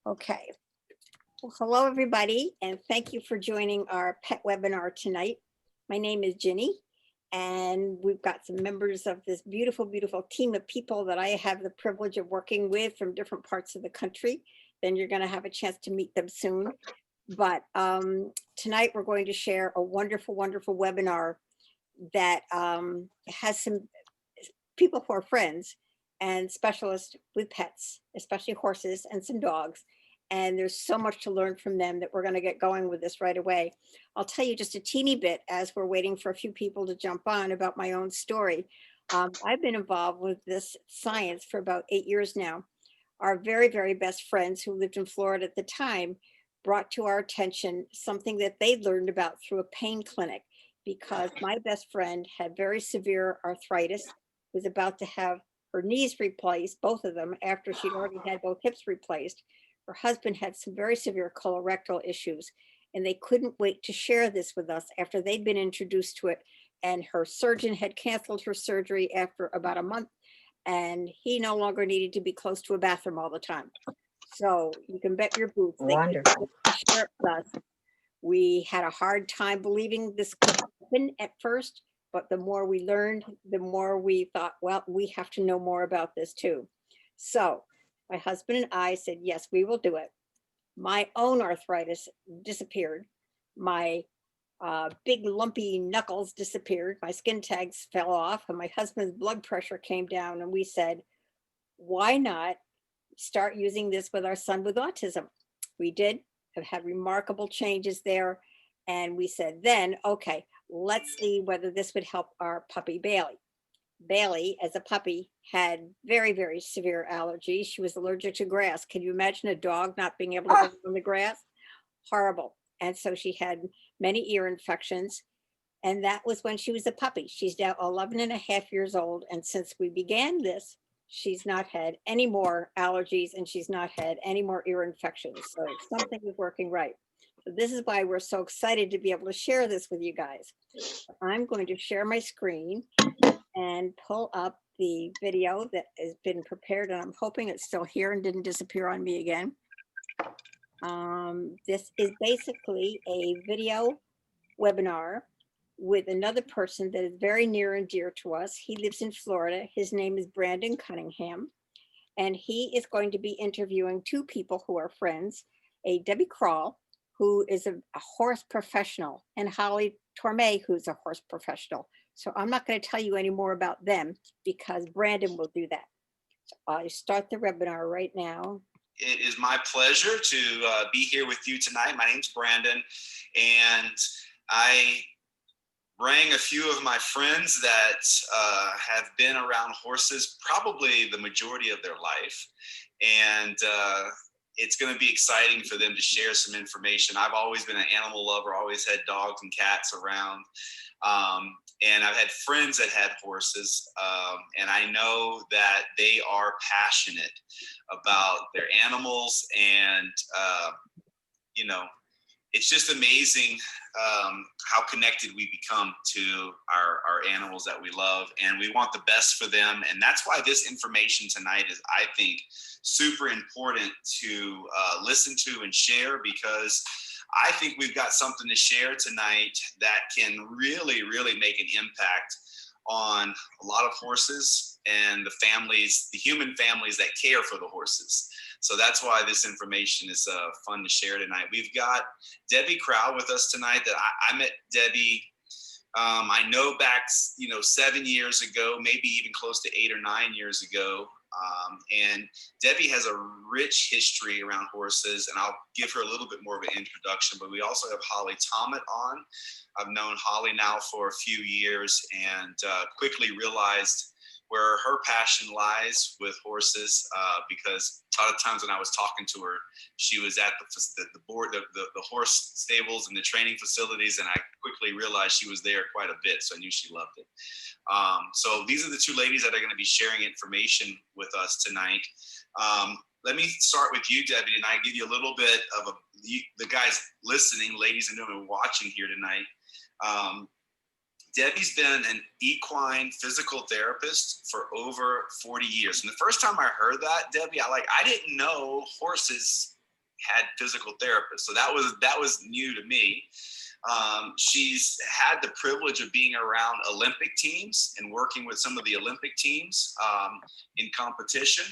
Okay. Well, hello, everybody, and thank you for joining our pet webinar tonight. My name is Ginny, and we've got some members of this beautiful, beautiful team of people that I have the privilege of working with from different parts of the country. Then you're going to have a chance to meet them soon. But tonight we're going to share a wonderful, wonderful webinar that has some people who are friends and specialists with pets, especially horses and some dogs. And there's so much to learn from them that we're going to get going with this right away. I'll tell you just a teeny bit as we're waiting for a few people to jump on about my own story. I've been involved with this science for about 8 years now. Our very, very best friends who lived in Florida at the time brought to our attention something that they'd learned about through a pain clinic, because my best friend had very severe arthritis, was about to have her knees replaced, both of them, after she'd already had both hips replaced. Her husband had some very severe colorectal issues, and they couldn't wait to share this with us after they'd been introduced to it. And her surgeon had canceled her surgery after about a month, and he no longer needed to be close to a bathroom all the time. So you can bet your boots they Wonderful. share it with us. We had a hard time believing this could happen at first, but the more we learned, the more we thought, well, we have to know more about this too. So my husband and I said, yes, we will do it. My own arthritis disappeared. My big lumpy knuckles disappeared. My skin tags fell off, and my husband's blood pressure came down. And we said, why not start using this with our son with autism? We did, have had remarkable changes there. And we said then, okay, let's see whether this would help our puppy Bailey. Bailey, as a puppy, had very, very severe allergies. She was allergic to grass. Can you imagine a dog not being able to go on the grass? Horrible. And so she had many ear infections. And that was when she was a puppy. She's now 11 and a half years old. And since we began this, she's not had any more allergies, and she's not had any more ear infections. So something is working right. So this is why we're so excited to be able to share this with you guys. I'm going to share my screen and pull up the video that has been prepared, and I'm hoping it's still here and didn't disappear on me again. This is basically a video webinar with another person that is very near and dear to us. He lives in Florida. His name is Brandon Cunningham, and he is going to be interviewing two people who are friends, a Debbie Krall, who is a horse professional, and Holly Torme, who's a horse professional. So I'm not going to tell you any more about them because Brandon will do that. So I start the webinar right now. It is my pleasure to be here with you tonight. My name's Brandon, and I bring a few of my friends that have been around horses probably the majority of their life. And it's going to be exciting for them to share some information. I've always been an animal lover, always had dogs and cats around. And I've had friends that had horses, and I know that they are passionate about their animals. And, you know, it's just amazing how connected we become to our animals that we love, and we want the best for them. And that's why this information tonight is, I think, super important to listen to and share, because I think we've got something to share tonight that can really, really make an impact on a lot of horses and the families, the human families that care for the horses. So that's why this information is fun to share tonight. We've got Debbie Krall with us tonight. That I met Debbie, I know back, 7 years ago, maybe even close to 8 or 9 years ago. And Debbie has a rich history around horses, and I'll give her a little bit more of an introduction. But we also have Holly Tomet on. I've known Holly now for a few years, and quickly realized where her passion lies with horses, because a lot of times when I was talking to her, she was at the board, the horse stables and the training facilities, and I quickly realized she was there quite a bit, so I knew she loved it. So these are the two ladies that are going to be sharing information with us tonight. Let me start with you, Debbie, and I give you a little bit of the guys listening, ladies and gentlemen watching here tonight. Debbie's been an equine physical therapist for over 40 years. And the first time I heard that, Debbie, I didn't know horses had physical therapists. So that was new to me. She's had the privilege of being around Olympic teams and working with some of the Olympic teams in competition.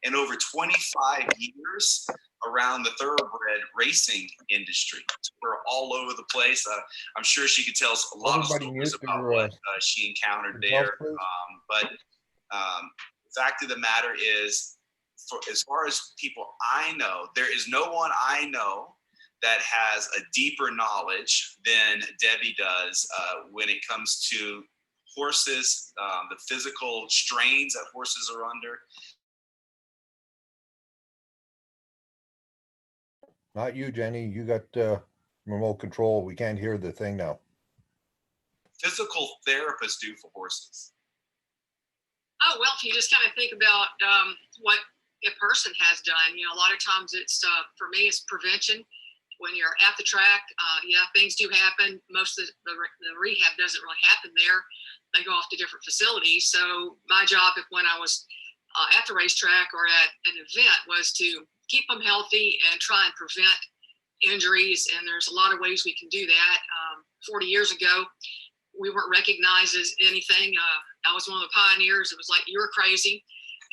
And over 25 years around the thoroughbred racing industry. So we're all over the place. I'm sure she could tell us a lot of stories about what she encountered there. But the fact of the matter is, as far as people I know, there is no one I know that has a deeper knowledge than Debbie does when it comes to horses, the physical strains that horses are under. Not you, Jenny. You got remote control. We can't hear the thing now. Physical therapists do for horses. Oh, well, if you just kind of think about what a person has done, a lot of times it's, for me, it's prevention. When you're at the track, things do happen. Most of the rehab doesn't really happen there. They go off to different facilities. So my job, when I was at the racetrack or at an event, was to keep them healthy and try and prevent injuries. And there's a lot of ways we can do that. 40 years ago, we weren't recognized as anything. I was one of the pioneers. It was like, you were crazy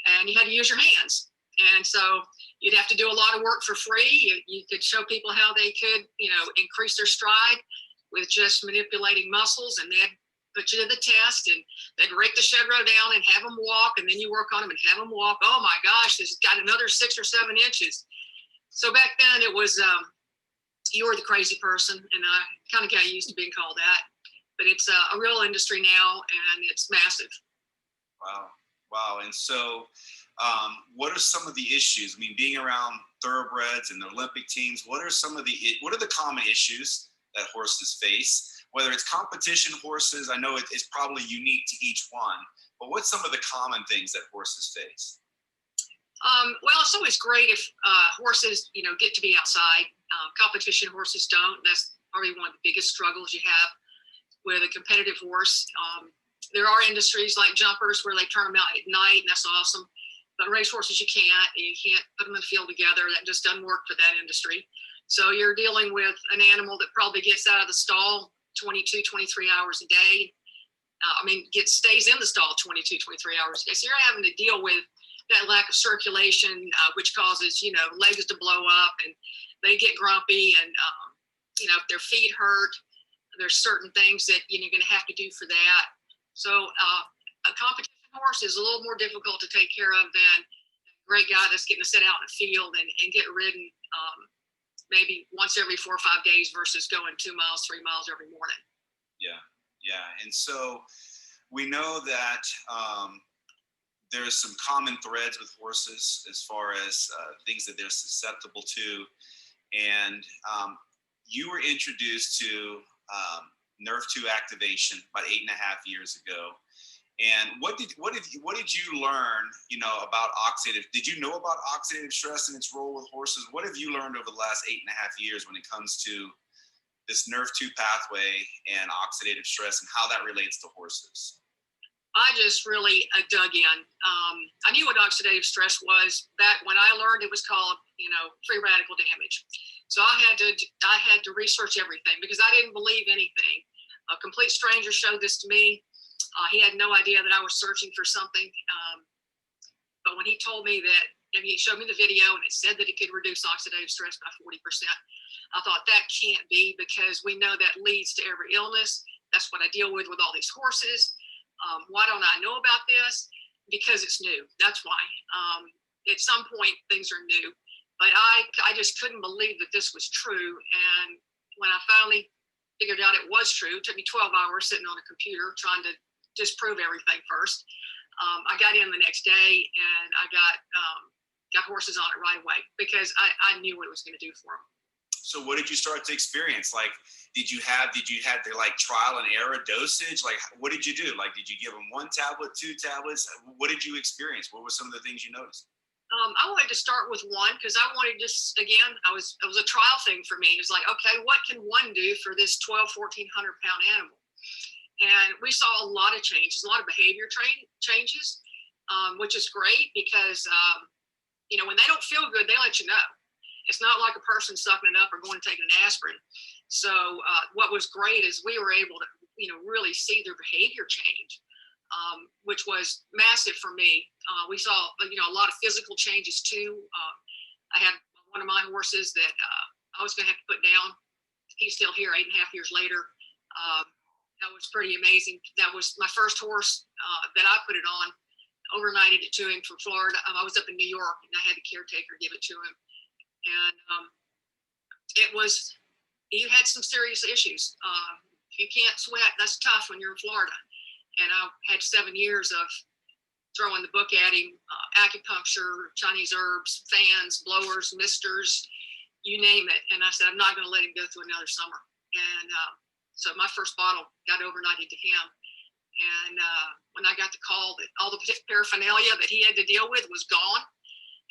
and you had to use your hands. And so you'd have to do a lot of work for free. You could show people how they could, increase their stride with just manipulating muscles, and they'd put you to the test, and they'd rake the shed row down and have them walk, and then you work on them and have them walk. Oh my gosh, this has got another 6 or 7 inches. So back then it was, you were the crazy person, and I kind of got used to being called that. But it's a real industry now, and it's massive. Wow. And so what are some of the issues? I mean, being around thoroughbreds and the Olympic teams, what are the common issues that horses face? Whether it's competition horses, I know it's probably unique to each one, but what's some of the common things that horses face? Well, it's always great if horses, get to be outside. Competition horses don't. That's probably one of the biggest struggles you have with a competitive horse. There are industries like jumpers where they turn them out at night, and that's awesome. But race horses, you can't put them in the field together. That just doesn't work for that industry. So you're dealing with an animal that probably gets out of the stall 22, 23 hours a day. Stays in the stall 22, 23 hours a day. So you're having to deal with that lack of circulation, which causes, legs to blow up, and they get grumpy, and, if their feet hurt, there's certain things that, you're going to have to do for that. So a competition horse is a little more difficult to take care of than a great guy that's getting to sit out in the field and get ridden maybe once every 4 or 5 days versus going 2 miles, 3 miles every morning. Yeah. And so we know that there's some common threads with horses as far as things that they're susceptible to. And you were introduced to Nerve2 activation about 8.5 years ago. And what did you learn, about oxidative? Did you know about oxidative stress and its role with horses? What have you learned over the last 8.5 years when it comes to this Nerve2 pathway and oxidative stress and how that relates to horses? I just really dug in. I knew what oxidative stress was back when I learned. It was called, free radical damage. So I had to research everything because I didn't believe anything. A complete stranger showed this to me. He had no idea that I was searching for something. But when he told me that, and he showed me the video and it said that it could reduce oxidative stress by 40%, I thought that can't be, because we know that leads to every illness. That's what I deal with all these horses. Why don't I know about this? Because it's new. That's why. At some point, things are new. But I just couldn't believe that this was true. And when I finally figured out it was true, it took me 12 hours sitting on a computer trying to disprove everything first. I got in the next day and I got horses on it right away because I knew what it was going to do for them. So what did you start to experience? Like, did you have the like trial and error dosage? Like, what did you do? Like, did you give them 1 tablet, 2 tablets? What did you experience? What were some of the things you noticed? I wanted to start with 1 because I wanted just, again, it was a trial thing for me. It was like, okay, what can 1 do for this 1,200, 1,400 pound animal? And we saw a lot of changes, a lot of behavior changes, which is great because, when they don't feel good, they let you know. It's not like a person sucking it up or going to take an aspirin. So what was great is we were able to, really see their behavior change, which was massive for me. We saw, a lot of physical changes too. I had one of my horses that I was going to have to put down. He's still here 8.5 years later. That was pretty amazing. That was my first horse that I put it on. Overnighted it to him from Florida. I was up in New York and I had the caretaker give it to him. And you had some serious issues. If you can't sweat, that's tough when you're in Florida. And I had 7 years of throwing the book at him, acupuncture, Chinese herbs, fans, blowers, misters, you name it. And I said, I'm not going to let him go through another summer. And so my first bottle got overnighted to him. And when I got the call that all the paraphernalia that he had to deal with was gone,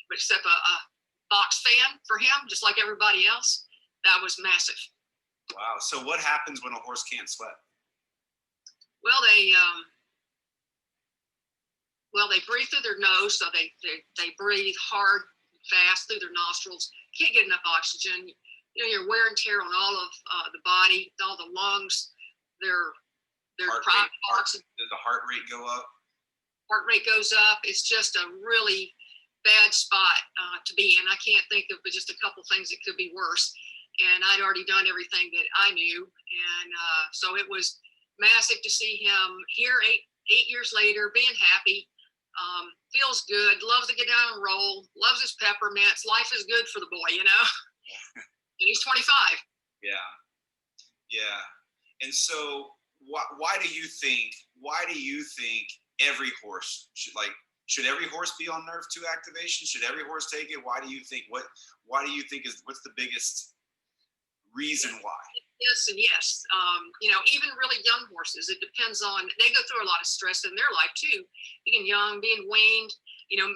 but except a box fan for him, just like everybody else, that was massive. Wow. So what happens when a horse can't sweat? Well, they breathe through their nose, so they breathe hard, fast through their nostrils. Can't get enough oxygen. Your wear and tear on all of the body, all the lungs. Their oxygen. Does the heart rate go up? Heart rate goes up. It's just a really bad spot to be in. I can't think of just a couple things that could be worse. And I'd already done everything that I knew, and so it was massive to see him here 8 years later, being happy. Feels good, loves to get down and roll, loves his peppermints. Life is good for the boy, and he's 25. Yeah. And so why do you think every horse should every horse be on Nerve 2 activation? Should every horse take it? Why do you think what's the biggest reason why? Yes and yes. Even really young horses, it depends on, they go through a lot of stress in their life too. Being young, being weaned,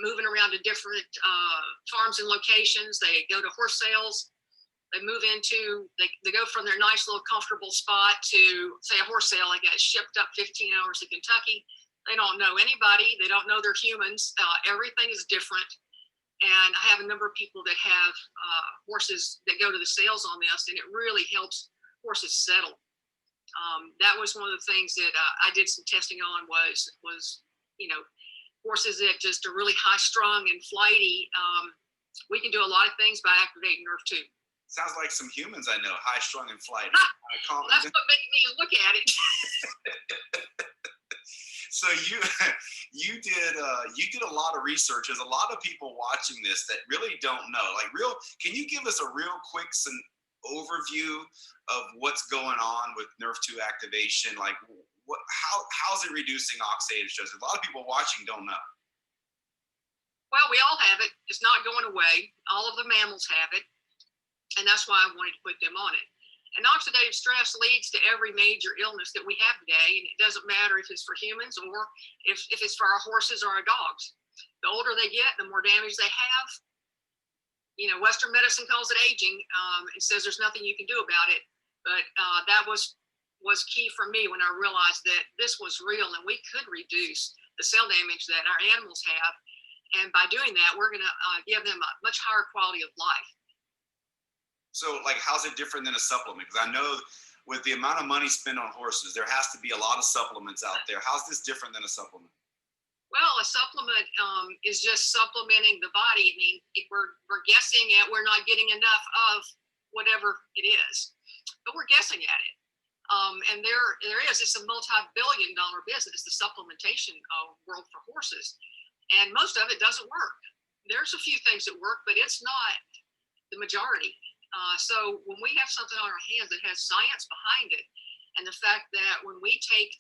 moving around to different farms and locations. They go to horse sales. They they go from their nice little comfortable spot to, say, a horse sale. They get shipped up 15 hours to Kentucky. They don't know anybody. They don't know they're humans. Everything is different. And I have a number of people that have horses that go to the sales on this, and it really helps horses settle. That was one of the things that I did some testing on was horses that just are really high strung and flighty. We can do a lot of things by activating Nerve 2. Sounds like some humans I know, high strung and flighty. Well, that's what made me look at it. So you did a lot of research. There's a lot of people watching this that really don't know. Can you give us a real quick overview of what's going on with Nerve 2 activation? How's it reducing oxidative stress? A lot of people watching don't know. Well, we all have it. It's not going away. All of the mammals have it. And that's why I wanted to put them on it. And oxidative stress leads to every major illness that we have today. And it doesn't matter if it's for humans or if it's for our horses or our dogs. The older they get, the more damage they have. Western medicine calls it aging. It says there's nothing you can do about it. But that was key for me when I realized that this was real and we could reduce the cell damage that our animals have. And by doing that, we're going to give them a much higher quality of life. So, how's it different than a supplement? Because I know with the amount of money spent on horses, there has to be a lot of supplements out there. How's this different than a supplement? Well, a supplement is just supplementing the body. I mean, if we're guessing at, we're not getting enough of whatever it is, but we're guessing at it. And it's a multi-billion-dollar business, the supplementation world for horses. And most of it doesn't work. There's a few things that work, but it's not the majority. So when we have something on our hands that has science behind it, and the fact that when we take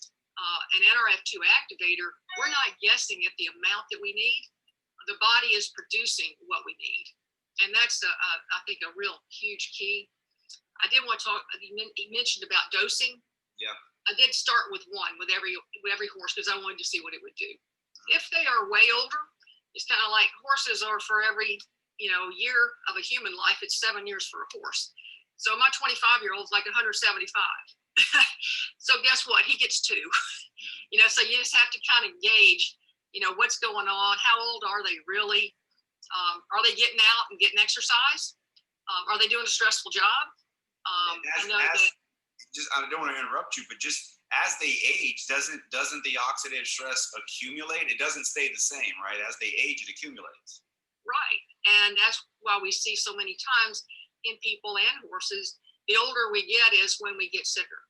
an NRF2 activator, we're not guessing at the amount that we need. The body is producing what we need. And that's, I think, a real huge key. I did want to talk, you mentioned about dosing. Yeah. I did start with one with every horse because I wanted to see what it would do. If they are way older, it's kind of like horses are for every year of a human life, it's 7 years for a horse. So my 25-year-old is like 175. So guess what? He gets 2. So you just have to kind of gauge, what's going on. How old are they really? Are they getting out and getting exercise? Are they doing a stressful job? I know that. I don't want to interrupt you, but just as they age, doesn't the oxidative stress accumulate? It doesn't stay the same, right? As they age, it accumulates. Right. And that's why we see so many times in people and horses, the older we get is when we get sicker.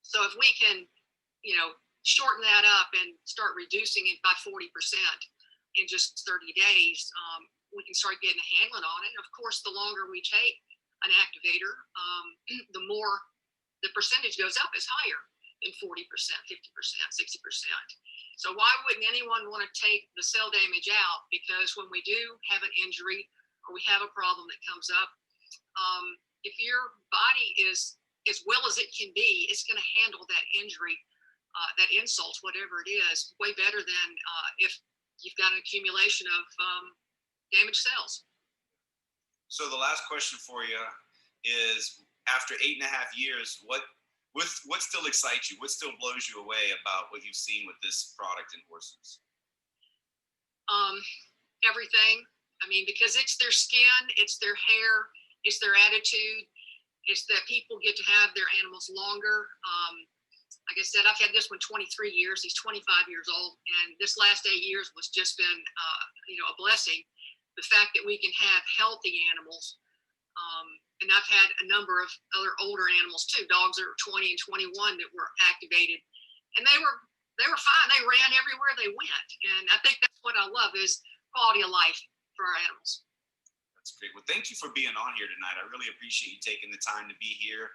So if we can, shorten that up and start reducing it by 40% in just 30 days, we can start getting a handling on it. And of course, the longer we take an activator, the more the percentage goes up, is higher than 40%, 50%, 60%. So why wouldn't anyone want to take the cell damage out? Because when we do have an injury or we have a problem that comes up, if your body is as well as it can be, it's going to handle that injury, that insult, whatever it is, way better than if you've got an accumulation of damaged cells. So the last question for you is, after 8.5 years, what still excites you? What still blows you away about what you've seen with this product in horses? Everything. I mean, because it's their skin, it's their hair, it's their attitude. It's that people get to have their animals longer. Like I said, I've had this one 23 years. He's 25 years old. And this last 8 years was just been, a blessing. The fact that we can have healthy animals. And I've had a number of other older animals too, dogs that were 20 and 21 that were activated. And they were fine. They ran everywhere they went. And I think that's what I love, is quality of life for our animals. That's great. Well, thank you for being on here tonight. I really appreciate you taking the time to be here.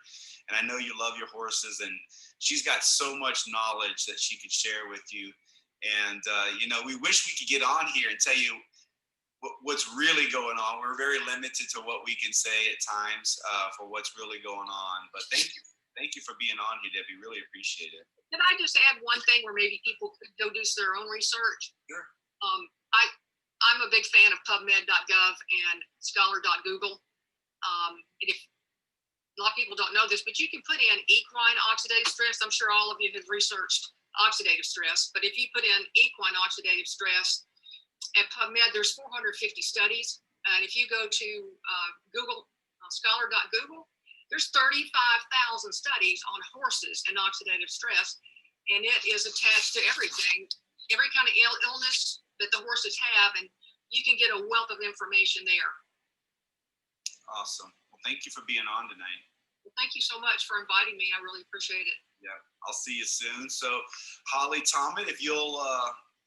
And I know you love your horses, and she's got so much knowledge that she could share with you. And, we wish we could get on here and tell you what's really going on. We're very limited to what we can say at times for what's really going on. But thank you for being on here, Debbie. Really appreciate it. Can I just add one thing where maybe people could go do their own research? Sure. I'm a big fan of PubMed.gov and Scholar.Google. And if a lot of people don't know this, but you can put in equine oxidative stress. I'm sure all of you have researched oxidative stress, but if you put in equine oxidative stress at PubMed, there's 450 studies. And if you go to Google, Scholar.Google, there's 35,000 studies on horses and oxidative stress. And it is attached to everything, every kind of illness that the horses have, and you can get a wealth of information there. Awesome. Well, thank you for being on tonight. Well, thank you so much for inviting me. I really appreciate it. Yeah, I'll see you soon. So, Holly Tomlin, if you'll,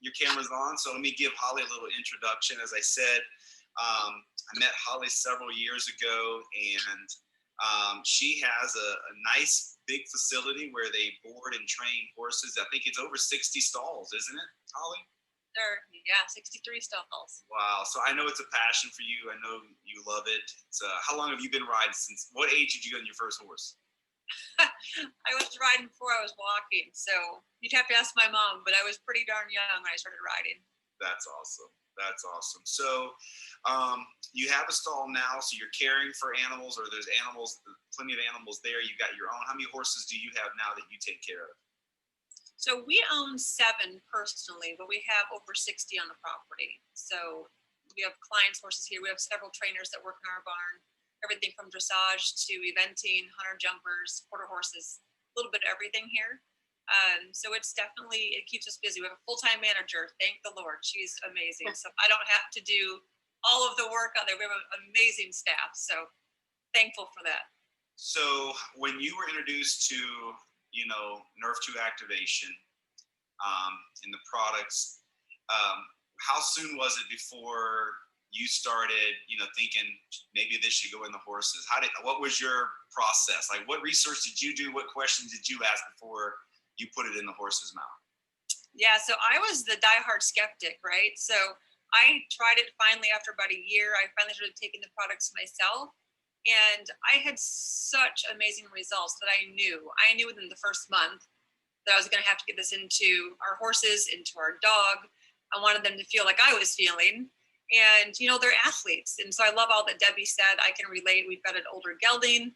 your camera's on. So let me give Holly a little introduction. As I said, I met Holly several years ago, and she has a nice big facility where they board and train horses. I think it's over 60 stalls, isn't it, Holly? Sure. Yeah, 63 stalls. Wow. So I know it's a passion for you. I know you love it. It's, how long have you been riding? Since what age did you get on your first horse? I was riding before I was walking, so you'd have to ask my mom, but I was pretty darn young when I started riding. That's awesome. That's awesome. So you have a stall now, so you're caring for animals, or there's animals, plenty of animals there. You got your own. How many horses do you have now that you take care of? So we own 7 personally, but we have over 60 on the property. So we have clients' horses here. We have several trainers that work in our barn, everything from dressage to eventing, hunter jumpers, quarter horses, a little bit of everything here. So it's definitely, it keeps us busy. We have a full-time manager, thank the Lord. She's amazing. So I don't have to do all of the work out there. We have an amazing staff. So thankful for that. So when you were introduced to, Nerve 2 activation in the products, how soon was it before you started, thinking maybe this should go in the horses? What was your process? Like, what research did you do? What questions did you ask before you put it in the horse's mouth? Yeah, so I was the diehard skeptic, right? So I tried it finally after about a year. I finally started taking the products myself. And I had such amazing results that I knew within the first month that I was going to have to get this into our horses, into our dog. I wanted them to feel like I was feeling. And, they're athletes. And so I love all that Debbie said. I can relate. We've got an older gelding.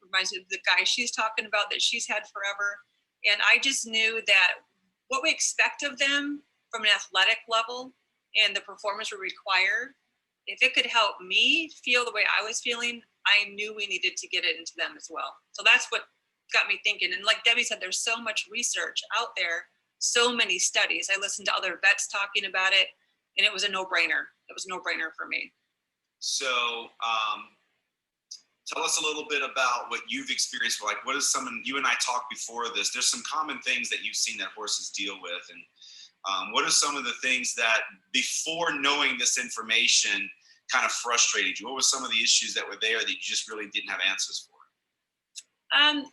Reminds me of the guy she's talking about that she's had forever. And I just knew that what we expect of them from an athletic level and the performance we require, if it could help me feel the way I was feeling, I knew we needed to get it into them as well. So that's what got me thinking. And like Debbie said, there's so much research out there, so many studies. I listened to other vets talking about it, and it was a no-brainer. It was a no-brainer for me. So tell us a little bit about what you've experienced. Like, what is you and I talked before this, there's some common things that you've seen that horses deal with. And what are some of the things that before knowing this information kind of frustrated you? What were some of the issues that were there that you just really didn't have answers for? I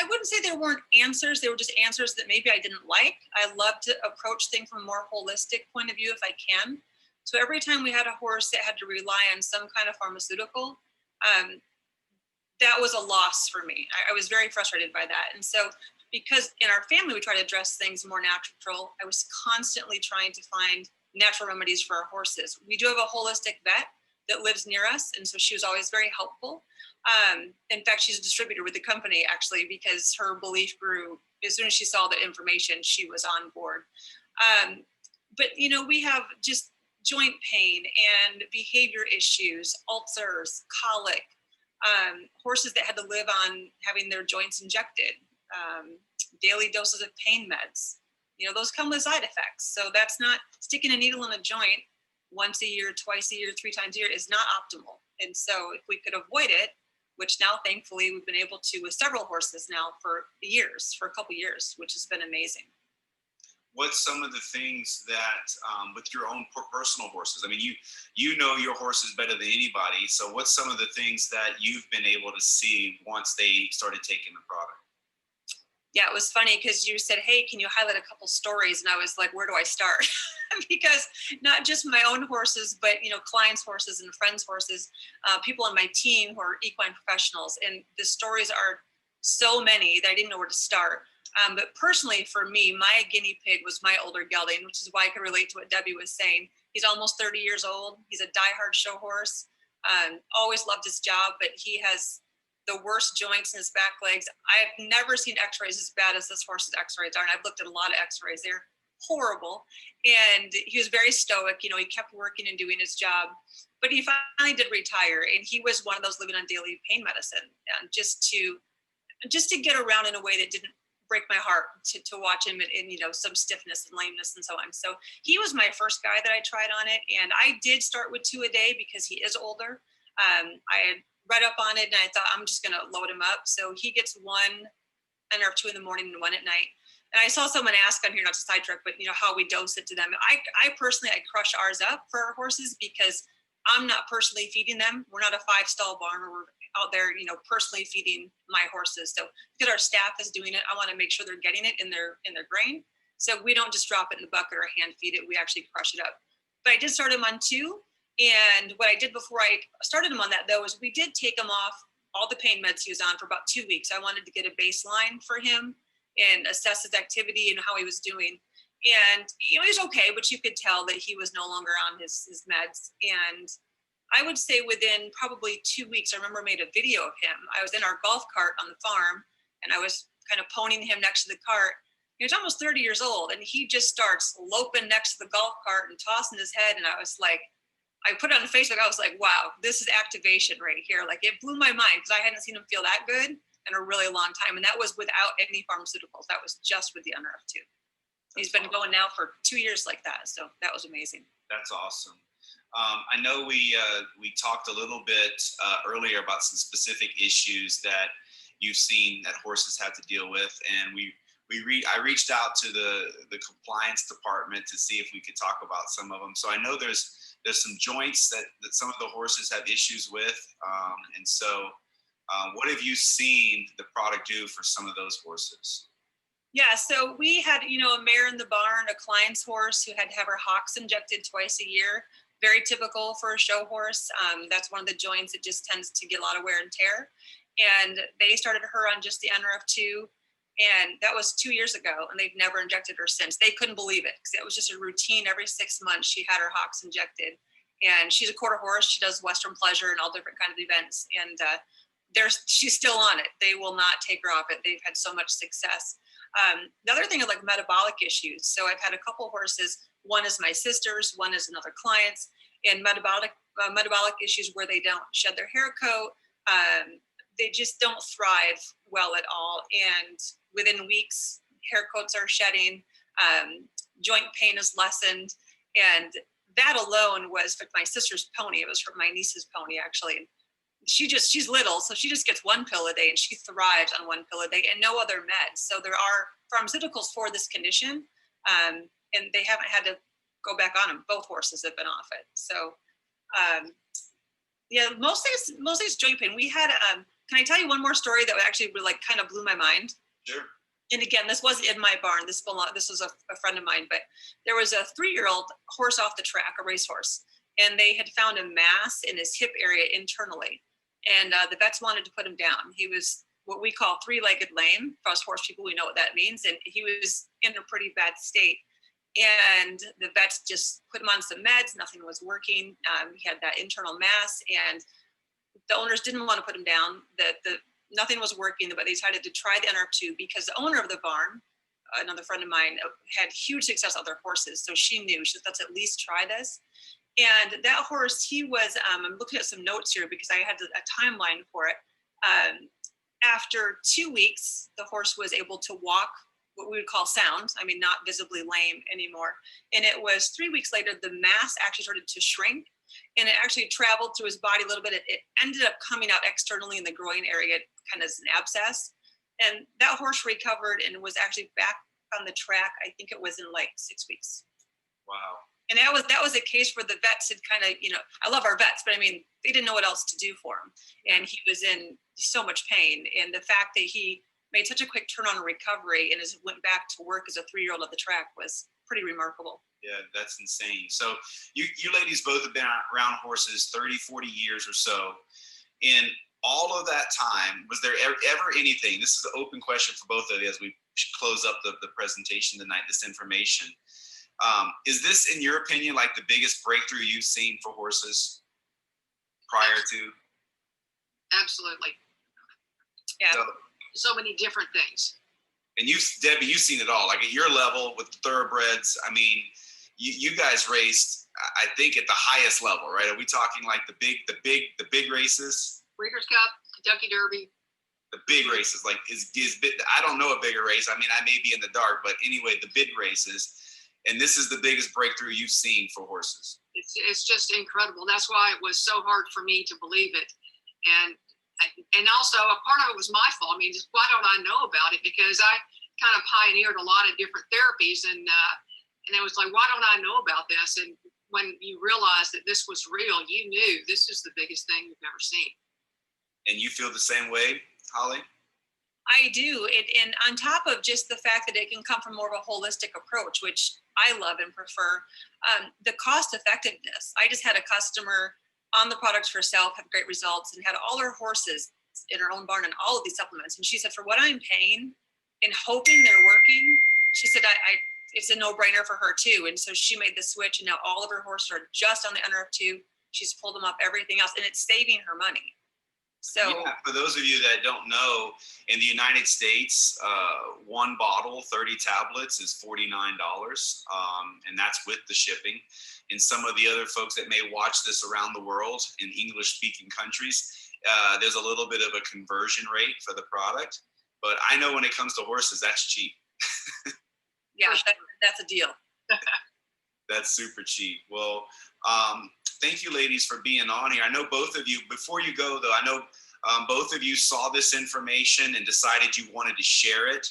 wouldn't say there weren't answers. They were just answers that maybe I didn't like. I love to approach things from a more holistic point of view if I can. So every time we had a horse that had to rely on some kind of pharmaceutical, that was a loss for me. I was very frustrated by that. And so because in our family, we try to address things more natural, I was constantly trying to find natural remedies for our horses. We do have a holistic vet that lives near us. And so she was always very helpful. In fact, she's a distributor with the company actually, because her belief grew as soon as she saw the information, she was on board. But you know, we have just joint pain and behavior issues, ulcers, colic, horses that had to live on having their joints injected, daily doses of pain meds. You know, those come with side effects. So that's not sticking a needle in a joint once a year, twice a year, 3 times a year is not optimal. And so if we could avoid it, which now thankfully we've been able to with several horses now for a couple years, which has been amazing. What's some of the things that with your own personal horses? I mean, you know your horses better than anybody. So what's some of the things that you've been able to see once they started taking the product? Yeah, it was funny because you said, hey, can you highlight a couple stories? And I was like, where do I start? Because not just my own horses, but, you know, clients' horses and friends' horses, people on my team who are equine professionals. And the stories are so many that I didn't know where to start. But personally, for me, my guinea pig was my older gelding, which is why I could relate to what Debbie was saying. He's almost 30 years old. He's a diehard show horse. Always loved his job, but he has the worst joints in his back legs. I've never seen x-rays as bad as this horse's x-rays are. And I've looked at a lot of x-rays. They're horrible. And he was very stoic. You know, he kept working and doing his job. But he finally did retire. And he was one of those living on daily pain medicine. And just to get around in a way that didn't break my heart to watch him in, you know, some stiffness and lameness and so on. So he was my first guy that I tried on it. And I did start with 2 a day because he is older. I had read up on it and I thought I'm just going to load him up. So he gets 1 NRF2 in the morning and 1 at night. And I saw someone ask on here, not to sidetrack, but you know, how we dose it to them. I personally, I crush ours up for our horses because I'm not personally feeding them. We're not a 5-stall barn where we're out there, you know, personally feeding my horses. So because our staff is doing it, I want to make sure they're getting it in their grain. So we don't just drop it in the bucket or hand feed it. We actually crush it up. But I did start him on 2. And what I did before I started him on that, though, is we did take him off all the pain meds he was on for about 2 weeks. I wanted to get a baseline for him and assess his activity and how he was doing. And, you know, he was okay, but you could tell that he was no longer on his meds. And I would say within probably 2 weeks, I remember I made a video of him. I was in our golf cart on the farm, and I was kind of ponying him next to the cart. He was almost 30 years old, and he just starts loping next to the golf cart and tossing his head. And I was like, I put it on Facebook. I was like, wow, this is activation right here. Like, it blew my mind because I hadn't seen him feel that good in a really long time. And that was without any pharmaceuticals. That was just with the NRF2. He's been going now for 2 years like that. So that was amazing. That's awesome. I know we talked a little bit earlier about some specific issues that you've seen that horses have to deal with. And I reached out to the compliance department to see if we could talk about some of them. So I know there's some joints that some of the horses have issues with. And so what have you seen the product do for some of those horses? Yeah, so we had, you know, a mare in the barn, a client's horse who had to have her hocks injected twice a year. Very typical for a show horse. That's one of the joints that just tends to get a lot of wear and tear. And they started her on just the NRF2. And that was 2 years ago, and they've never injected her since. They couldn't believe it because it was just a routine. Every 6 months, she had her hocks injected. And she's a quarter horse. She does Western Pleasure and all different kinds of events. And she's still on it. They will not take her off it. They've had so much success. The other thing is like metabolic issues. So I've had a couple horses. One is my sister's, one is another client's, and metabolic issues where they don't shed their hair coat. They just don't thrive well at all. And within weeks, hair coats are shedding, joint pain is lessened. And that alone was for my sister's pony. It was for my niece's pony, actually. She's little, so she just gets one pill a day and she thrives on one pill a day and no other meds. So there are pharmaceuticals for this condition, and they haven't had to go back on them. Both horses have been off it. So yeah, mostly it's joint pain. We had, can I tell you one more story that actually like kind of blew my mind? Sure. And again, this wasn't in my barn. This was a friend of mine, but there was a 3-year-old horse off the track, a racehorse, and they had found a mass in his hip area internally. And the vets wanted to put him down. He was what we call 3-legged lame. For us horse people, we know what that means. And he was in a pretty bad state. And the vets just put him on some meds. Nothing was working. He had that internal mass, and the owners didn't want to put him down. Nothing was working, but they decided to try the NRF2 because the owner of the barn, another friend of mine, had huge success with other horses. So she knew, she said, let's at least try this. And that horse, he was, I'm looking at some notes here because I had a timeline for it. After 2 weeks, the horse was able to walk what we would call sound. I mean, not visibly lame anymore. And it was 3 weeks later, the mass actually started to shrink, and it actually traveled through his body a little bit. It ended up coming out externally in the groin area, kind of as an abscess. And that horse recovered and was actually back on the track. I think it was in like 6 weeks. Wow. And that was a case where the vets had kind of, I love our vets, but I mean, they didn't know what else to do for him. And he was in so much pain. And the fact that he made such a quick turn on recovery and went back to work as a 3-year-old at the track was pretty remarkable. Yeah, that's insane. So you ladies both have been around horses 30, 40 years or so. In all of that time, was there ever anything, this is an open question for both of you as we close up the presentation tonight, this information. Is this, in your opinion, like the biggest breakthrough you've seen for horses prior to? Absolutely. Yeah. So many different things. And Debbie, you've seen it all. Like at your level with the thoroughbreds, I mean, you guys raced, I think, at the highest level, right? Are we talking like the big races? Breeders' Cup, Kentucky Derby. The big races, like I don't know a bigger race. I mean, I may be in the dark, but anyway, the big races. And this is the biggest breakthrough you've seen for horses. It's just incredible. That's why it was so hard for me to believe it. And also a part of it was my fault. I mean, just, why don't I know about it? Because I kind of pioneered a lot of different therapies, and it was like, why don't I know about this? And when you realized that this was real, you knew this is the biggest thing you've ever seen. And you feel the same way, Holly? I do. And on top of just the fact that it can come from more of a holistic approach, which I love and prefer, the cost effectiveness. I just had a customer on the products for herself, have great results, and had all her horses in her own barn and all of these supplements. And she said, for what I'm paying and hoping they're working, she said, it's a no-brainer for her too. And so she made the switch, and now all of her horses are just on the NRF2. She's pulled them up, everything else, and it's saving her money. So yeah, for those of you that don't know, in the United States, one bottle, 30 tablets is $49, and that's with the shipping. And some of the other folks that may watch this around the world in English-speaking countries, there's a little bit of a conversion rate for the product. But I know when it comes to horses, that's cheap. yeah, that's a deal. That's super cheap. Well, thank you, ladies, for being on here. I know both of you, before you go, though, I know both of you saw this information and decided you wanted to share it.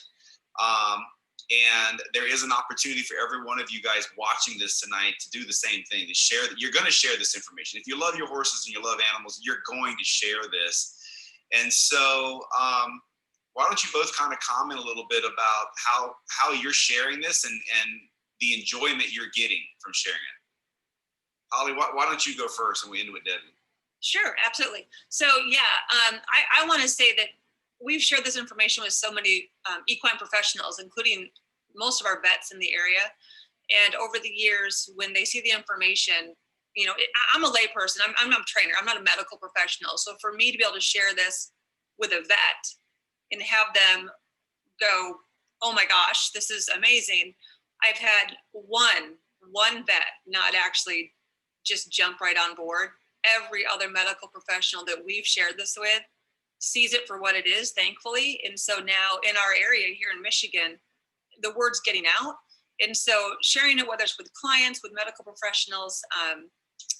And there is an opportunity for every one of you guys watching this tonight to do the same thing, to share that. You're going to share this information. If you love your horses and you love animals, you're going to share this. And so why don't you both kind of comment a little bit about how you're sharing this and the enjoyment you're getting from sharing it. Holly, why don't you go first and we end with Debbie? Sure, absolutely. So yeah, I want to say that we've shared this information with so many equine professionals, including most of our vets in the area. And over the years, when they see the information, I'm a lay person. I'm not a trainer. I'm not a medical professional. So for me to be able to share this with a vet and have them go, oh my gosh, this is amazing. I've had one vet not actually just jump right on board. Every other medical professional that we've shared this with sees it for what it is, thankfully. And so now in our area here in Michigan, the word's getting out. And so sharing it, whether it's with clients, with medical professionals,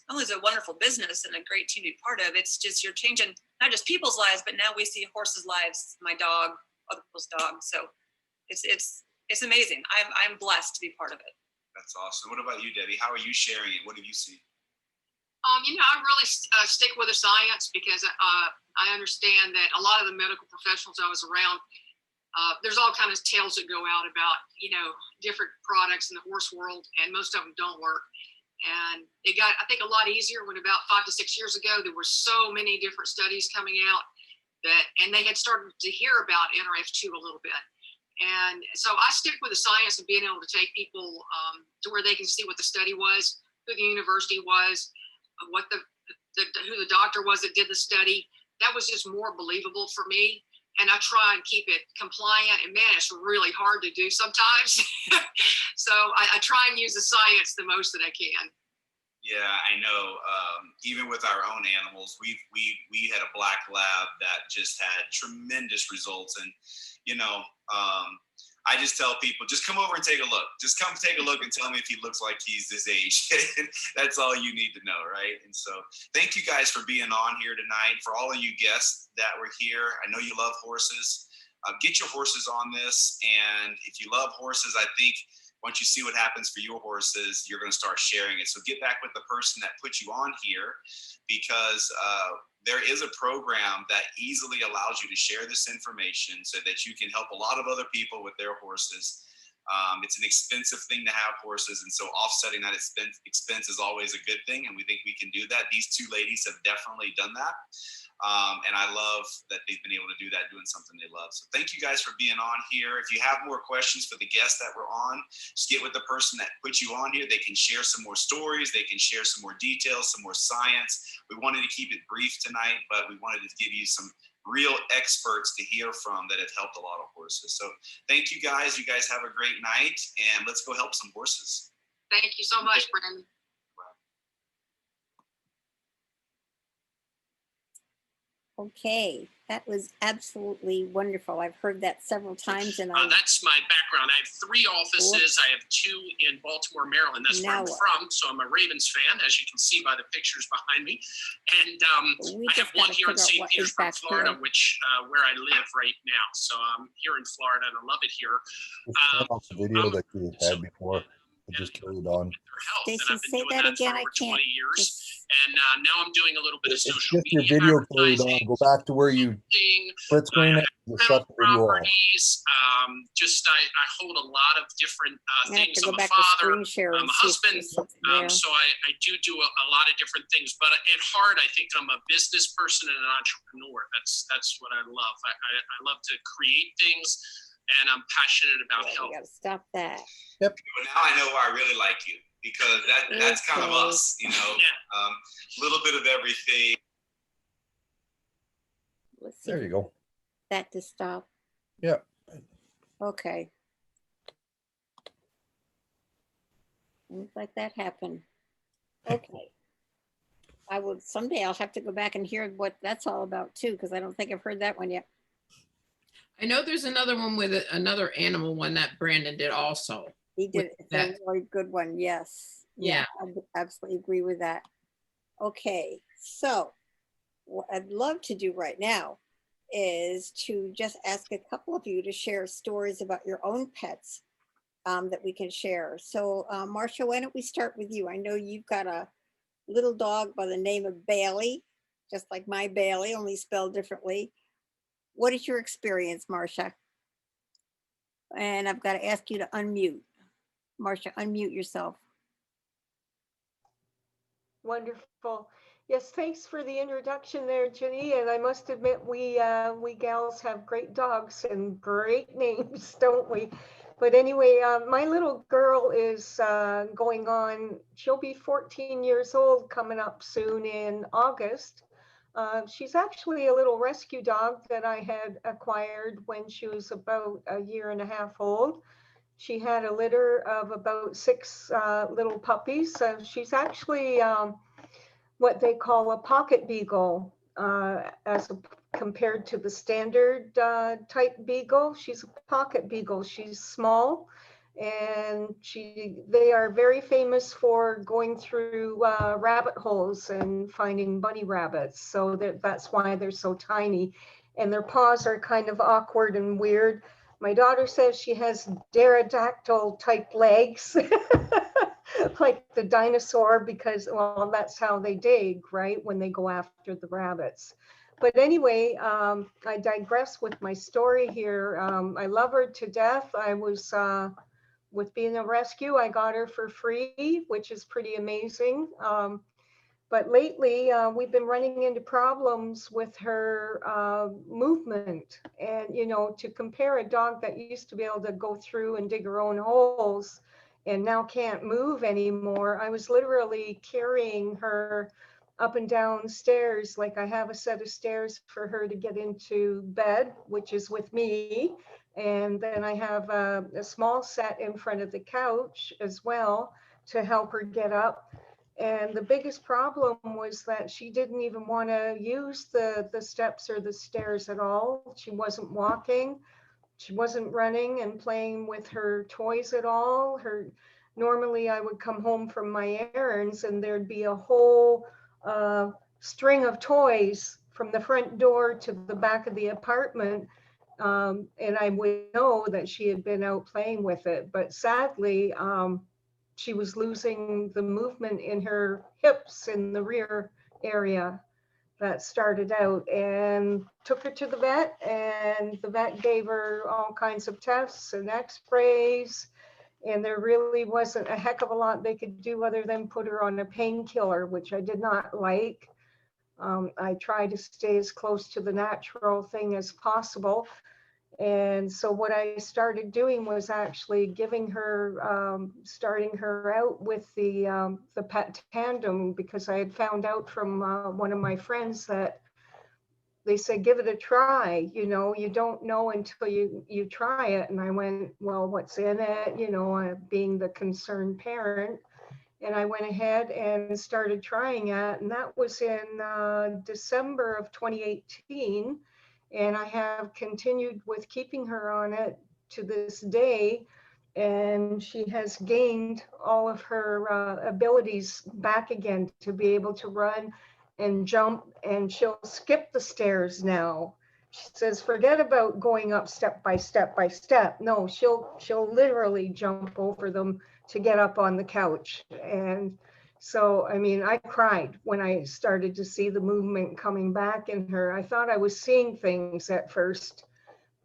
not only is it a wonderful business and a great team to be part of, it's just you're changing not just people's lives, but now we see horses' lives, my dog, other people's dogs. So it's amazing. I'm blessed to be part of it. That's awesome. What about you, Debbie? How are you sharing it? What have you seen? I really stick with the science because I understand that a lot of the medical professionals I was around, there's all kinds of tales that go out about, different products in the horse world, and most of them don't work. And it got, I think, a lot easier when about 5 to 6 years ago, there were so many different studies coming out and they had started to hear about NRF2 a little bit. And so I stick with the science of being able to take people to where they can see what the study was, who the university was, what who the doctor was that did the study. That was just more believable for me. And I try and keep it compliant. And man, it's really hard to do sometimes. So I try and use the science the most that I can. Yeah, I know. Even with our own animals, we had a black lab that just had tremendous results. And I just tell people, just come over and take a look. Just come take a look and tell me if he looks like he's this age. That's all you need to know, right? And so thank you guys for being on here tonight. For all of you guests that were here, I know you love horses. Get your horses on this. And if you love horses, I think once you see what happens for your horses, you're going to start sharing it. So get back with the person that put you on here, because there is a program that easily allows you to share this information so that you can help a lot of other people with their horses. It's an expensive thing to have horses, and so offsetting that expense is always a good thing, and we think we can do that. These two ladies have definitely done that. And I love that they've been able to do that, doing something they love. So thank you guys for being on here. If you have more questions for the guests that were on, just get with the person that put you on here. They can share some more stories. They can share some more details, some more science. We wanted to keep it brief tonight, but we wanted to give you some real experts to hear from that have helped a lot of horses. So thank you guys. You guys have a great night, and let's go help some horses. Thank you so much, Brandon. Okay, that was absolutely wonderful. I've heard that several times, and that's my background. I have 3 offices. I have 2 in Baltimore, Maryland. That's where I'm from. So I'm a Ravens fan, as you can see by the pictures behind me. And I have one here in St. Petersburg, Florida, which where I live right now. So I'm here in Florida, and I love it here. The video that you had before, it just carried on. Stacey, say that again. I can't. And now I'm doing a little bit of social Just your media video carried on. advertising. Go back to where you split screen it. Just shut the video off. Properties. I hold a lot of different things. I'm a father. I'm a husband. So I do a lot of different things. But at heart, I think I'm a business person and an entrepreneur. That's what I love. I love to create things, and I'm passionate about health. You gotta stop that. Yep. But now I know why I really like you, because that's kind of us, a little bit of everything. Let's see. There you go. That to stop. Yeah. Okay. Looks like that happened. Okay. Someday I'll have to go back and hear what that's all about too, because I don't think I've heard that one yet. I know there's another one with another animal one that Brandon did also. He did. It's a really good one. Yes. Yeah. I absolutely agree with that. Okay. So what I'd love to do right now is to just ask a couple of you to share stories about your own pets that we can share. So Marcia, why don't we start with you? I know you've got a little dog by the name of Bailey, just like my Bailey, only spelled differently. What is your experience, Marcia? And I've got to ask you to unmute. Marcia, unmute yourself. Wonderful. Yes, thanks for the introduction there, Jenny. And I must admit, we gals have great dogs and great names, don't we? But anyway, my little girl is going on, she'll be 14 years old coming up soon in August. She's actually a little rescue dog that I had acquired when she was about a year and a half old. She had a litter of about 6 little puppies. So she's actually what they call a pocket beagle, compared to the standard type beagle. She's a pocket beagle. She's small, and they are very famous for going through rabbit holes and finding bunny rabbits. So that's why they're so tiny, and their paws are kind of awkward and weird. My daughter says she has pterodactyl type legs, like the dinosaur, because, well, that's how they dig, right? When they go after the rabbits. But anyway, I digress with my story here. I love her to death. I was, with being a rescue, I got her for free, which is pretty amazing. But lately, we've been running into problems with her movement. And, you know, to compare a dog that used to be able to go through and dig her own holes and now can't move anymore, I was literally carrying her up and down stairs. Like, I have a set of stairs for her to get into bed, which is with me. And then I have a small set in front of the couch as well to help her get up. And the biggest problem was that she didn't even want to use the steps or the stairs at all. She wasn't walking. She wasn't running and playing with her toys at all. Normally I would come home from my errands and there'd be a whole string of toys from the front door to the back of the apartment. And I would know that she had been out playing with it. But sadly, she was losing the movement in her hips in the rear area. That started out, and took her to the vet, and the vet gave her all kinds of tests and x-rays, and there really wasn't a heck of a lot they could do other than put her on a painkiller, which I did not like. I tried to stay as close to the natural thing as possible. And so what I started doing was actually giving her, starting her out with the pet tandem, because I had found out from one of my friends that they said, give it a try. You know, you don't know until you try it. And I went, well, what's in it? You know, being the concerned parent. And I went ahead and started trying it. And that was in December of 2018. And I have continued with keeping her on it to this day. And she has gained all of her abilities back again to be able to run and jump, and she'll skip the stairs now. She says, forget about going up step by step by step. No, she'll literally jump over them to get up on the couch. And so, I mean, I cried when I started to see the movement coming back in her. I thought I was seeing things at first,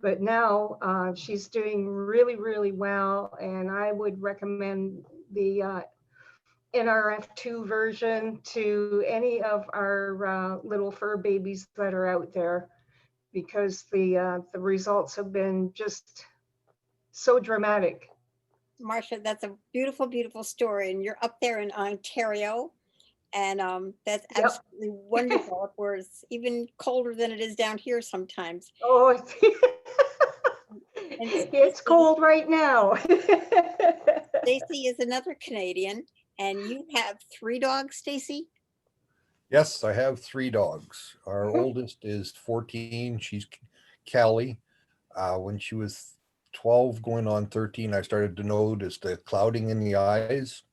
but now she's doing really, really well. And I would recommend the NRF2 version to any of our little fur babies that are out there, because the results have been just so dramatic. Marcia, that's a beautiful, beautiful story. And you're up there in Ontario. And that's absolutely wonderful. Where it's even colder than it is down here sometimes. Oh, it's cold right now. Stacy is another Canadian, and you have 3 dogs, Stacy? Yes, I have 3 dogs. Our oldest is 14. She's Callie. When she was 12 going on 13, I started to notice the clouding in the eyes,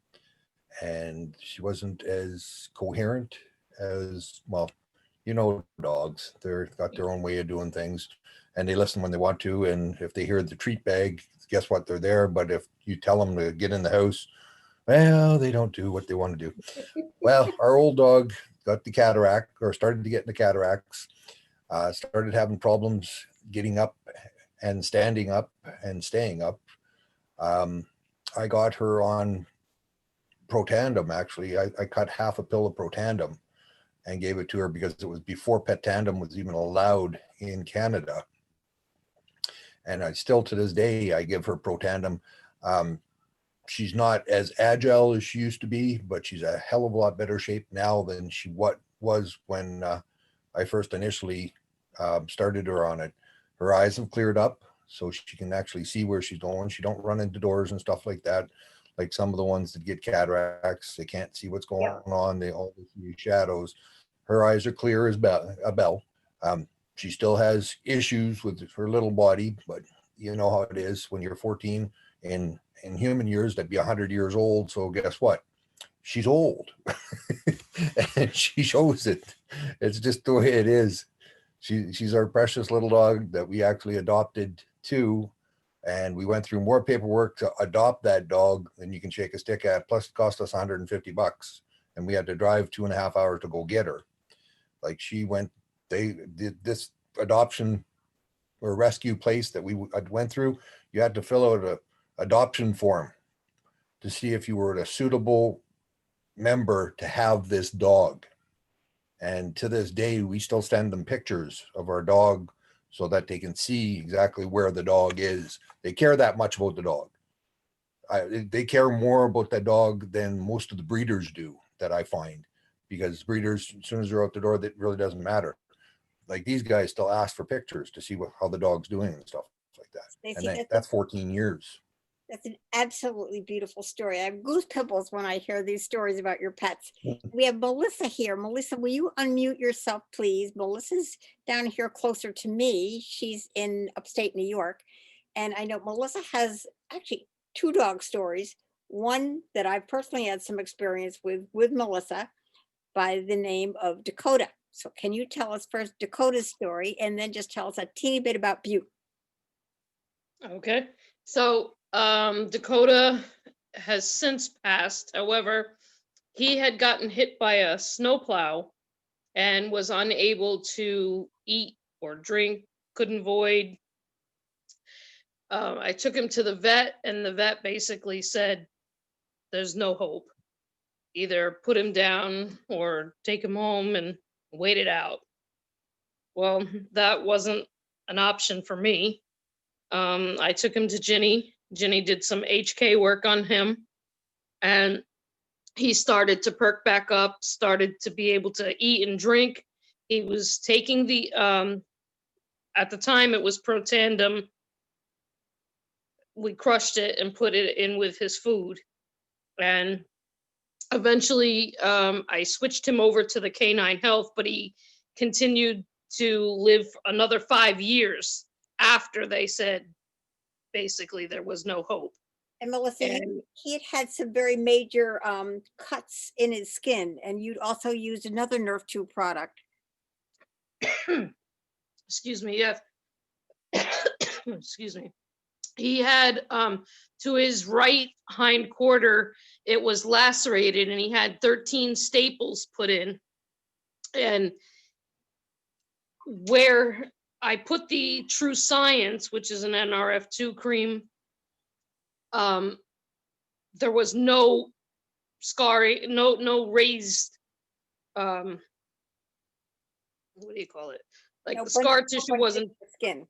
and she wasn't as coherent as, well, you know, dogs. They've got their own way of doing things, and they listen when they want to. And if they hear the treat bag, guess what? They're there. But if you tell them to get in the house, well, they don't do what they want to do. Well, our old dog got the cataract, or started to get the cataracts, started having problems getting up and standing up and staying up. I got her on Protandim. Actually, I cut half a pill of Protandim and gave it to her because it was before Pet Tandem was even allowed in Canada. And I still, to this day, I give her Protandim. She's not as agile as she used to be, but she's a hell of a lot better shape now than she was when I first initially started her on it. Her eyes have cleared up, so she can actually see where she's going. She don't run into doors and stuff like that. Like some of the ones that get cataracts, they can't see what's going on. They always see shadows. Her eyes are clear as a bell. She still has issues with her little body, but you know how it is when you're 14. In human years, that'd be 100 years old. So guess what? She's old, and she shows it. It's just the way it is. She's our precious little dog that we actually adopted too. And we went through more paperwork to adopt that dog than you can shake a stick at. Plus it cost us $150. And we had to drive 2.5 hours to go get her. Like they did this adoption or rescue place that we went through. You had to fill out a adoption form to see if you were a suitable member to have this dog. And to this day, we still send them pictures of our dog so that they can see exactly where the dog is. They care that much about the dog. They care more about the dog than most of the breeders do, that I find, because breeders, as soon as they're out the door, that really doesn't matter. Like these guys still ask for pictures to see how the dog's doing and stuff like that. Stacey, And that's 14 years. That's an absolutely beautiful story. I have goose pimples when I hear these stories about your pets. We have Melissa here. Melissa, will you unmute yourself, please? Melissa's down here closer to me. She's in upstate New York. And I know Melissa has actually 2 dog stories. One that I personally had some experience with Melissa by the name of Dakota. So can you tell us first Dakota's story and then just tell us a teeny bit about Butte? Okay, so Dakota has since passed. However, he had gotten hit by a snowplow and was unable to eat or drink, couldn't void. I took him to the vet, and the vet basically said, there's no hope. Either put him down or take him home and wait it out. Well, that wasn't an option for me. I took him to Ginny. Ginny did some HK work on him, and he started to perk back up, started to be able to eat and drink. He was taking the, at the time it was Protandim. We crushed it and put it in with his food. And eventually I switched him over to the Canine Health, but he continued to live another 5 years after they said basically there was no hope. And Melissa, he had some very major cuts in his skin, and you'd also used another Nerf 2 product. Excuse me, yes. Excuse me. He had to his right hind quarter, it was lacerated, and he had 13 staples put in. And where I put the True Science, which is an NRF2 cream, there was no scarring, no raised, what do you call it? Like the scar tissue wasn't skin.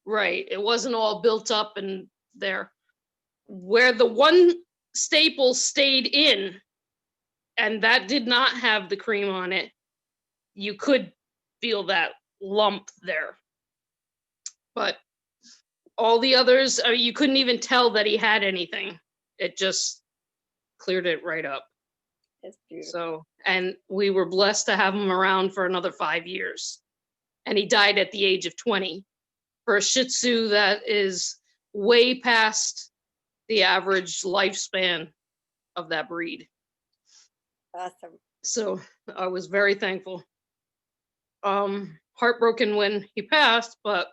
Right. It wasn't all built up and there. Where the one staple stayed in, and that did not have the cream on it, you could feel that lump there. But all the others, you couldn't even tell that he had anything. It just cleared it right up. That's beautiful. So, and we were blessed to have him around for another 5 years. And he died at the age of 20. For a Shih Tzu that is way past the average lifespan of that breed. Awesome. So I was very thankful. Heartbroken when he passed, but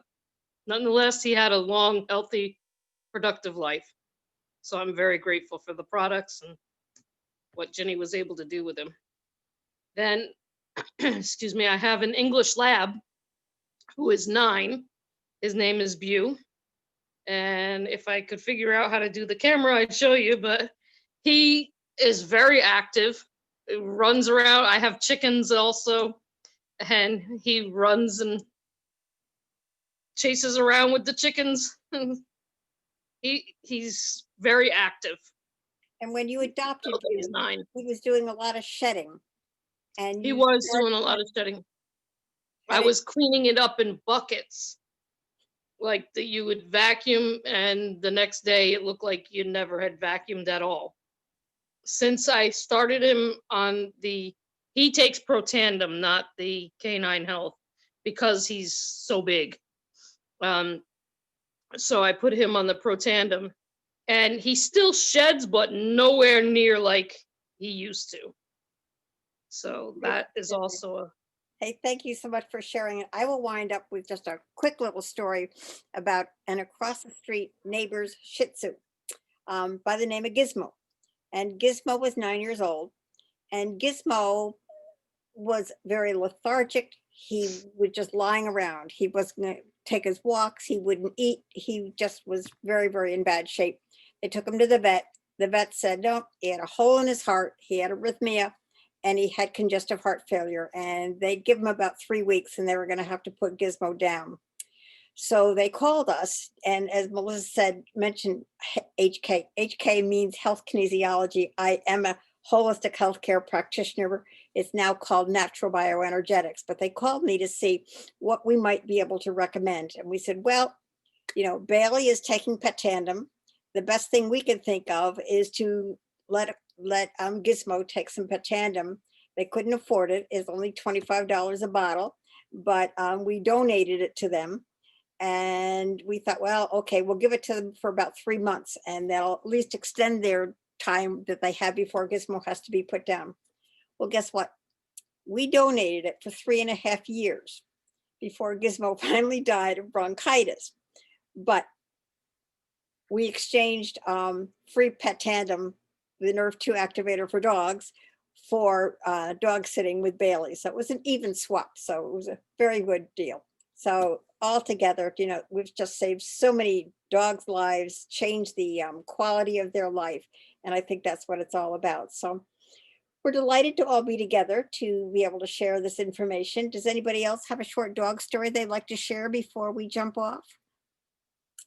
nonetheless, he had a long, healthy, productive life. So I'm very grateful for the products and what Ginny was able to do with him. Then, excuse me, I have an English lab who is 9. His name is Bew. And if I could figure out how to do the camera, I'd show you, but he is very active. He runs around. I have chickens also, and he runs and chases around with the chickens. He's very active. And when you adopted him, he's 9. he was doing a lot of shedding. And he was doing a lot of shedding. I was cleaning it up in buckets. Like that you would vacuum and the next day it looked like you never had vacuumed at all. Since I started him on he takes Protandim, not the Canine Health, because he's so big. So I put him on the Protandim and he still sheds, but nowhere near like he used to. So that is also Hey, thank you so much for sharing it. I will wind up with just a quick little story about an across the street neighbor's Shih Tzu by the name of Gizmo. And Gizmo was 9 years old. And Gizmo was very lethargic. He was just lying around. He wasn't going to take his walks. He wouldn't eat. He just was very, very in bad shape. They took him to the vet. The vet said, no, he had a hole in his heart. He had arrhythmia. And he had congestive heart failure, and they'd give him about 3 weeks and they were gonna have to put Gizmo down. So they called us, and as Melissa mentioned HK. HK means health kinesiology. I am a holistic healthcare practitioner. It's now called natural bioenergetics, but they called me to see what we might be able to recommend. And we said, well, Bailey is taking Protandim. The best thing we can think of is to let Gizmo take some Protandim. They couldn't afford it. It's only $25 a bottle, but we donated it to them. And we thought, well, okay, we'll give it to them for about 3 months and they'll at least extend their time that they have before Gizmo has to be put down. Well, guess what? We donated it for 3.5 years before Gizmo finally died of bronchitis. But we exchanged free Protandim, the Nerve 2 activator for dogs, for dog sitting with Bailey. So it was an even swap. So it was a very good deal. So altogether, we've just saved so many dogs' lives, changed the quality of their life. And I think that's what it's all about. So we're delighted to all be together to be able to share this information. Does anybody else have a short dog story they'd like to share before we jump off?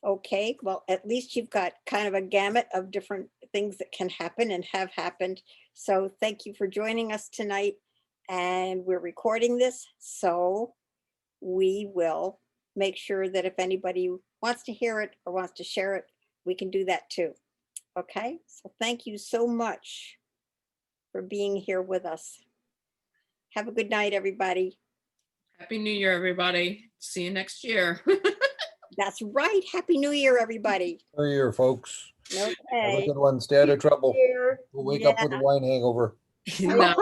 Okay, well, at least you've got kind of a gamut of different things that can happen and have happened. So thank you for joining us tonight. And we're recording this, so we will make sure that if anybody wants to hear it or wants to share it, we can do that too. Okay, so thank you so much for being here with us. Have a good night, everybody. Happy New Year, everybody. See you next year. That's right. Happy New Year, everybody. New Year, folks. Have a Okay. good one. Stay out of trouble. Here. We'll wake up with a wine hangover. No.